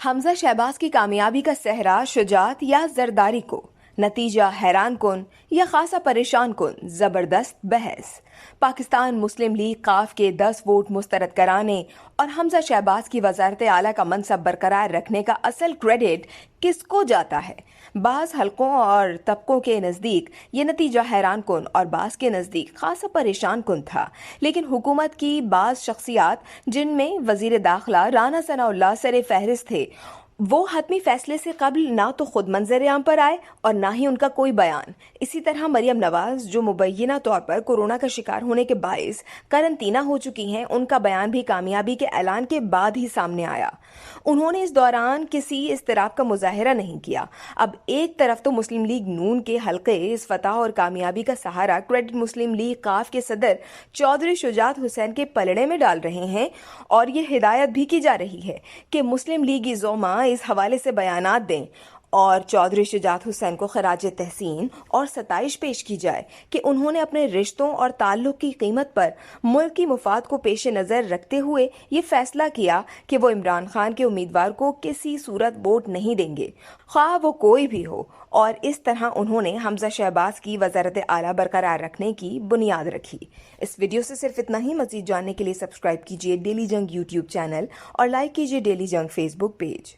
حمزہ شہباز کی کامیابی کا صحرا شجاعت یا زرداری کو، نتیجہ حیران کن یا خاصا پریشان کن، زبردست بحث۔ پاکستان مسلم لیگ قاف کے 10 ووٹ مسترد کرانے اور حمزہ شہباز کی وزارت اعلیٰ کا منصب برقرار رکھنے کا اصل کریڈٹ کس کو جاتا ہے؟ بعض حلقوں اور طبقوں کے نزدیک یہ نتیجہ حیران کن اور بعض کے نزدیک خاصا پریشان کن تھا، لیکن حکومت کی بعض شخصیات جن میں وزیر داخلہ رانا ثناء اللہ سر فہرست تھے، وہ حتمی فیصلے سے قبل نہ تو خود منظر عام پر آئے اور نہ ہی ان کا کوئی بیان۔ اسی طرح مریم نواز جو مبینہ طور پر کورونا کا شکار ہونے کے باعث قرنطینہ ہو چکی ہیں، ان کا بیان بھی کامیابی کے اعلان کے بعد ہی سامنے آیا۔ انہوں نے اس دوران کسی اضطراب کا مظاہرہ نہیں کیا۔ اب ایک طرف تو مسلم لیگ نون کے حلقے اس فتح اور کامیابی کا سہارا کریڈٹ مسلم لیگ قاف کے صدر چودھری شجاعت حسین کے پلڑے میں ڈال رہے ہیں، اور یہ ہدایت بھی کی جا رہی ہے کہ مسلم لیگی زعما اس حوالے سے بیانات دیں اور چودھری شجاعت حسین کو خراج تحسین اور ستائش پیش کی جائے کہ انہوں نے اپنے رشتوں اور تعلق کی قیمت پر ملک کی مفاد کو پیش نظر رکھتے ہوئے یہ فیصلہ کیا کہ وہ عمران خان کے امیدوار کو کسی صورت ووٹ نہیں دیں گے، خواہ وہ کوئی بھی ہو، اور اس طرح انہوں نے حمزہ شہباز کی وزارت اعلیٰ برقرار رکھنے کی بنیاد رکھی۔ اس ویڈیو سے صرف اتنا ہی، مزید جاننے کے لیے سبسکرائب کیجیے ڈیلی جنگ یوٹیوب چینل اور لائک کیجیے ڈیلی جنگ فیس بک پیج۔